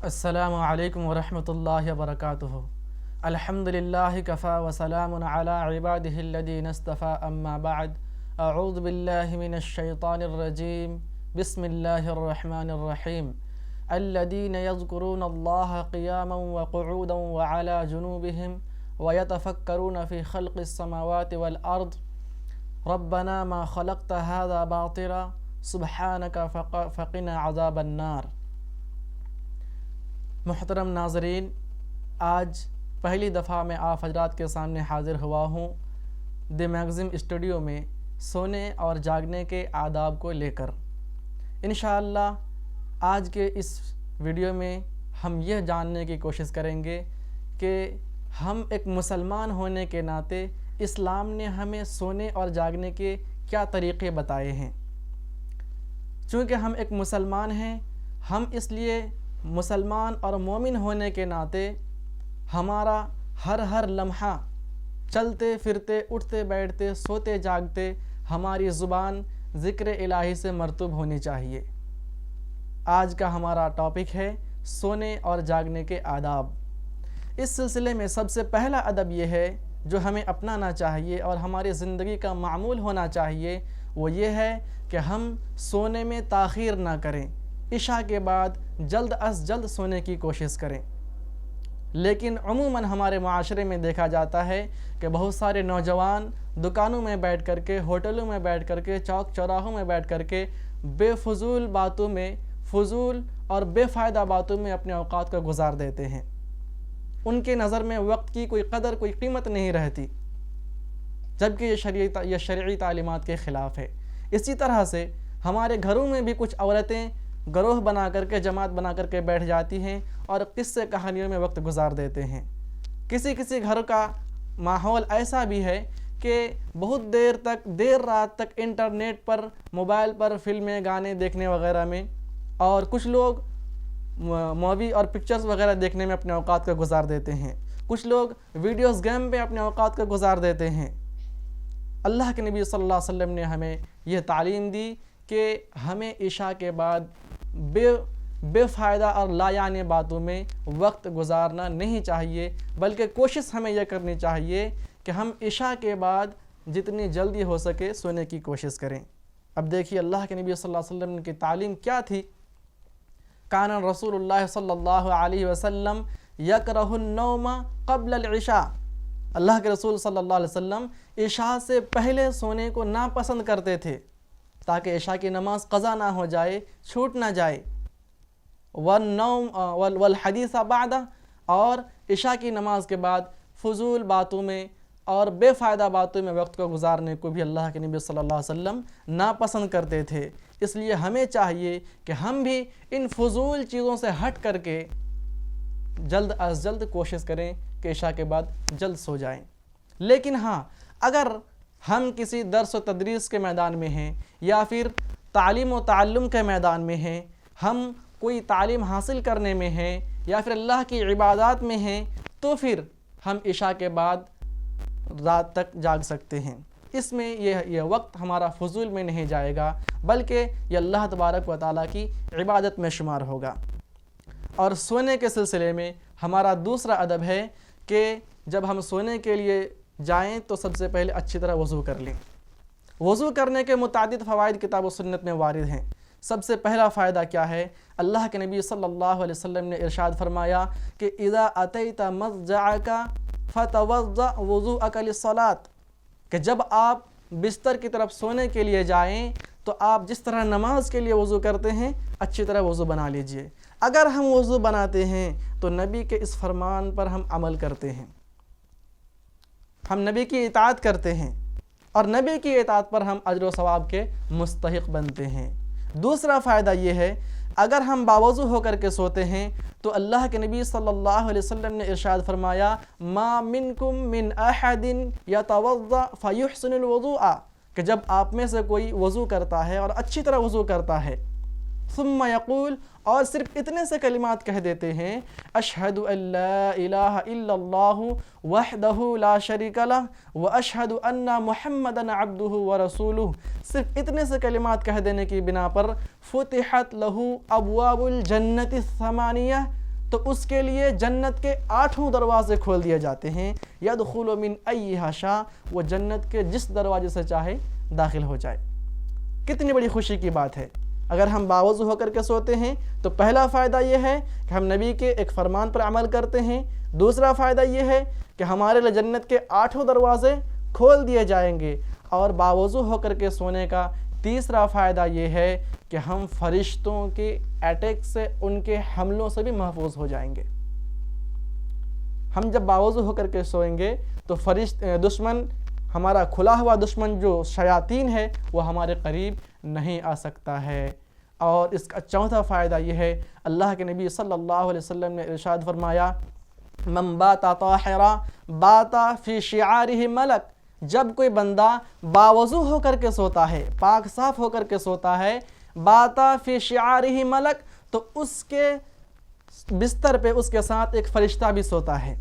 السلام علیکم ورحمۃ اللہ وبرکاتہ۔ الحمدللہ کفا وسلام علی عبادہ الذین اصطفى اما بعد اعوذ باللہ من الشیطان الرجیم بسم اللہ الرحمن الرحیم الذین یذکرون اللہ قیاما وقعودا وعلی جنوبہم ویتفکرون فی خلق السماوات والارض ربنا ما خلقت هذا باطلا سبحانک فقنا عذاب النار۔ محترم ناظرین، آج پہلی دفعہ میں آپ حضرات کے سامنے حاضر ہوا ہوں دی میگزم اسٹوڈیو میں سونے اور جاگنے کے آداب کو لے کر۔ انشاءاللہ آج کے اس ویڈیو میں ہم یہ جاننے کی کوشش کریں گے کہ ہم ایک مسلمان ہونے کے ناطے اسلام نے ہمیں سونے اور جاگنے کے کیا طریقے بتائے ہیں۔ چونکہ ہم ایک مسلمان ہیں، ہم اس لیے مسلمان اور مومن ہونے کے ناطے ہمارا ہر لمحہ چلتے پھرتے اٹھتے بیٹھتے سوتے جاگتے ہماری زبان ذکر الہی سے مرطوب ہونی چاہیے۔ آج کا ہمارا ٹاپک ہے سونے اور جاگنے کے آداب۔ اس سلسلے میں سب سے پہلا ادب یہ ہے جو ہمیں اپنانا چاہیے اور ہماری زندگی کا معمول ہونا چاہیے، وہ یہ ہے کہ ہم سونے میں تاخیر نہ کریں، عشاء کے بعد جلد از جلد سونے کی کوشش کریں۔ لیکن عموماً ہمارے معاشرے میں دیکھا جاتا ہے کہ بہت سارے نوجوان دکانوں میں بیٹھ کر کے، ہوٹلوں میں بیٹھ کر کے، چوک چوراہوں میں بیٹھ کر کے بے فضول باتوں میں، فضول اور بے فائدہ باتوں میں اپنے اوقات کو گزار دیتے ہیں۔ ان کے نظر میں وقت کی کوئی قدر، کوئی قیمت نہیں رہتی، جبکہ یہ شرعی تعلیمات کے خلاف ہے۔ اسی طرح سے ہمارے گھروں میں بھی کچھ عورتیں گروہ بنا کر کے، جماعت بنا کر کے بیٹھ جاتی ہیں اور قصے کہانیوں میں وقت گزار دیتے ہیں۔ کسی گھر کا ماحول ایسا بھی ہے کہ بہت دیر رات تک انٹرنیٹ پر، موبائل پر فلمیں، گانے دیکھنے وغیرہ میں، اور کچھ لوگ مووی اور پکچرز وغیرہ دیکھنے میں اپنے اوقات کو گزار دیتے ہیں۔ کچھ لوگ ویڈیوز گیم پہ اپنے اوقات کو گزار دیتے ہیں۔ اللہ کے نبی صلی اللہ علیہ وسلم نے ہمیں یہ تعلیم دی کہ ہمیں عشاء کے بعد بے فائدہ اور لا یعنی باتوں میں وقت گزارنا نہیں چاہیے، بلکہ کوشش ہمیں یہ کرنی چاہیے کہ ہم عشاء کے بعد جتنی جلدی ہو سکے سونے کی کوشش کریں۔ اب دیکھیے اللہ کے نبی صلی اللہ علیہ وسلم کی تعلیم کیا تھی۔ کان رسول اللہ صلی اللہ علیہ وسلم یکرہ النوم قبل العشاء۔ اللہ کے رسول صلی اللہ علیہ وسلم عشاء سے پہلے سونے کو ناپسند کرتے تھے تاکہ عشاء کی نماز قضا نہ ہو جائے، چھوٹ نہ جائے۔ والحدیث بعد، اور عشاء کی نماز کے بعد فضول باتوں میں اور بے فائدہ باتوں میں وقت کو گزارنے کو بھی اللہ کے نبی صلی اللہ علیہ وسلم ناپسند کرتے تھے۔ اس لیے ہمیں چاہیے کہ ہم بھی ان فضول چیزوں سے ہٹ کر کے جلد از جلد کوشش کریں کہ عشاء کے بعد جلد سو جائیں۔ لیکن ہاں، اگر ہم کسی درس و تدریس کے میدان میں ہیں یا پھر تعلیم و تعلم کے میدان میں ہیں، ہم کوئی تعلیم حاصل کرنے میں ہیں یا پھر اللہ کی عبادات میں ہیں، تو پھر ہم عشاء کے بعد رات تک جاگ سکتے ہیں۔ اس میں یہ وقت ہمارا فضول میں نہیں جائے گا، بلکہ یہ اللہ تبارک و تعالیٰ کی عبادت میں شمار ہوگا۔ اور سونے کے سلسلے میں ہمارا دوسرا ادب ہے کہ جب ہم سونے کے لیے جائیں تو سب سے پہلے اچھی طرح وضو کر لیں۔ وضو کرنے کے متعدد فوائد کتاب و سنت میں وارد ہیں۔ سب سے پہلا فائدہ کیا ہے؟ اللہ کے نبی صلی اللہ علیہ وسلم نے ارشاد فرمایا کہ اذا اتیت مضجعک فتوضأ وضوءک للصلاۃ، کہ جب آپ بستر کی طرف سونے کے لیے جائیں تو آپ جس طرح نماز کے لیے وضو کرتے ہیں اچھی طرح وضو بنا لیجئے۔ اگر ہم وضو بناتے ہیں تو نبی کے اس فرمان پر ہم عمل کرتے ہیں، ہم نبی کی اطاعت کرتے ہیں، اور نبی کی اطاعت پر ہم اجر و ثواب کے مستحق بنتے ہیں۔ دوسرا فائدہ یہ ہے، اگر ہم باوضو ہو کر کے سوتے ہیں تو اللہ کے نبی صلی اللہ علیہ وسلم نے ارشاد فرمایا ما منکم من احد یتوضأ فیحسن الوضوء، کہ جب آپ میں سے کوئی وضو کرتا ہے اور اچھی طرح وضو کرتا ہے، ثم یقول، اور صرف اتنے سے کلمات کہہ دیتے ہیں اشہد ان لا الہ الا اللہ وحدہ لا شریک لہ واشہد ان محمدا عبدہ ورسولہ، صرف اتنے سے کلمات کہہ دینے کی بنا پر فتحت لہ ابواب الجنت الثمانیہ، تو اس کے لیے جنت کے 8 دروازے کھول دیے جاتے ہیں، یدخل من ایہا شاء، وہ جنت کے جس دروازے سے چاہے داخل ہو جائے۔ کتنی بڑی خوشی کی بات ہے۔ اگر ہم باوضو ہو کر کے سوتے ہیں تو پہلا فائدہ یہ ہے کہ ہم نبی کے ایک فرمان پر عمل کرتے ہیں، دوسرا فائدہ یہ ہے کہ ہمارے لیے جنت کے 8 دروازے کھول دیے جائیں گے، اور باوضو ہو کر کے سونے کا تیسرا فائدہ یہ ہے کہ ہم فرشتوں کے اٹیک سے، ان کے حملوں سے بھی محفوظ ہو جائیں گے۔ ہم جب باوضو ہو کر کے سوئیں گے تو دشمن، ہمارا کھلا ہوا دشمن جو شیاطین ہے، وہ ہمارے قریب نہیں آ سکتا ہے۔ اور اس کا چوتھا فائدہ یہ ہے، اللہ کے نبی صلی اللہ علیہ وسلم نے ارشاد فرمایا، من بات طاہرا بات فی شعارہ ملک، جب کوئی بندہ باوضو ہو کر کے سوتا ہے، پاک صاف ہو کر کے سوتا ہے، بات فی شعارہ ملک، تو اس کے بستر پہ اس کے ساتھ ایک فرشتہ بھی سوتا ہے۔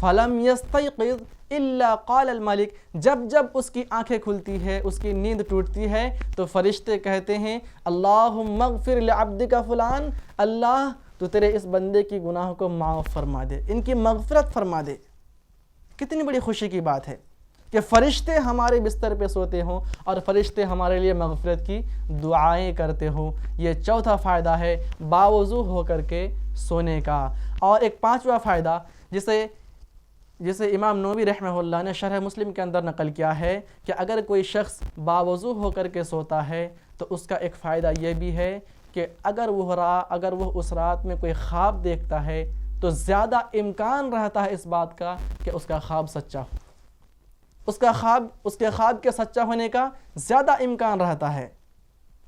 فلم یستیقظ الا قال الملک، جب اس کی آنکھیں کھلتی ہے، اس کی نیند ٹوٹتی ہے، تو فرشتے کہتے ہیں، اللہم اغفر لعبدک فلان، اللہ تو تیرے اس بندے کی گناہوں کو معاف فرما دے، ان کی مغفرت فرما دے۔ کتنی بڑی خوشی کی بات ہے کہ فرشتے ہمارے بستر پہ سوتے ہوں اور فرشتے ہمارے لیے مغفرت کی دعائیں کرتے ہوں۔ یہ چوتھا فائدہ ہے باوضو ہو کر کے سونے کا۔ اور ایک پانچواں فائدہ جسے امام نووی رحمہ اللہ نے شرح مسلم کے اندر نقل کیا ہے کہ اگر کوئی شخص باوضو ہو کر کے سوتا ہے تو اس کا ایک فائدہ یہ بھی ہے کہ اگر وہ اس رات میں کوئی خواب دیکھتا ہے تو زیادہ امکان رہتا ہے اس بات کا کہ اس کا خواب سچا ہو، اس کے خواب کے سچا ہونے کا زیادہ امکان رہتا ہے۔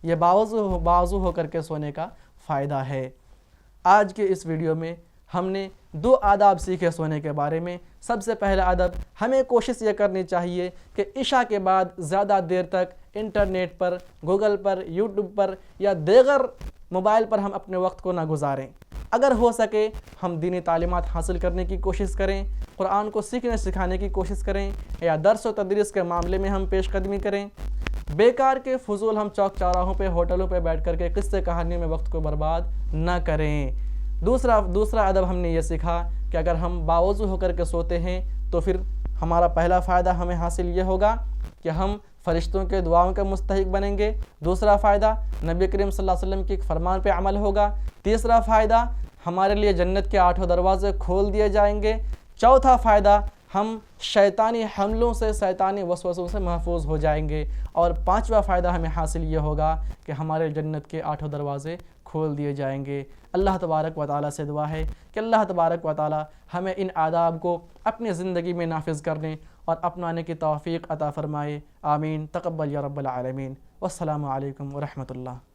یہ باوضو ہو کر کے سونے کا فائدہ ہے۔ آج کے اس ویڈیو میں ہم نے 2 آداب سیکھے سونے کے بارے میں۔ سب سے پہلا ادب، ہمیں کوشش یہ کرنی چاہیے کہ عشاء کے بعد زیادہ دیر تک انٹرنیٹ پر، گوگل پر، یوٹیوب پر یا دیگر موبائل پر ہم اپنے وقت کو نہ گزاریں۔ اگر ہو سکے ہم دینی تعلیمات حاصل کرنے کی کوشش کریں، قرآن کو سیکھنے سکھانے کی کوشش کریں، یا درس و تدریس کے معاملے میں ہم پیش قدمی کریں۔ بیکار کے فضول ہم چوک چوراہوں پہ، ہوٹلوں پہ بیٹھ کر کے قصے کہانیوں میں وقت کو برباد نہ کریں۔ دوسرا ادب ہم نے یہ سیکھا کہ اگر ہم باوضو ہو کر کے سوتے ہیں تو پھر ہمارا پہلا فائدہ ہمیں حاصل یہ ہوگا کہ ہم فرشتوں کے دعاؤں کا مستحق بنیں گے۔ دوسرا فائدہ، نبی کریم صلی اللہ علیہ وسلم کے فرمان پہ عمل ہوگا۔ تیسرا فائدہ، ہمارے لیے جنت کے 8 دروازے کھول دیے جائیں گے۔ چوتھا فائدہ، ہم شیطانی حملوں سے، شیطانی وسوسوں سے محفوظ ہو جائیں گے۔ اور پانچواں فائدہ ہمیں حاصل یہ ہوگا کہ ہمارے جنت کے 8 دروازے کھول دیے جائیں گے۔ اللہ تبارک و تعالیٰ سے دعا ہے کہ اللہ تبارک و تعالیٰ ہمیں ان آداب کو اپنی زندگی میں نافذ کرنے اور اپنانے کی توفیق عطا فرمائے۔ آمین، تقبل یا رب العالمین۔ والسلام علیکم ورحمۃ اللہ۔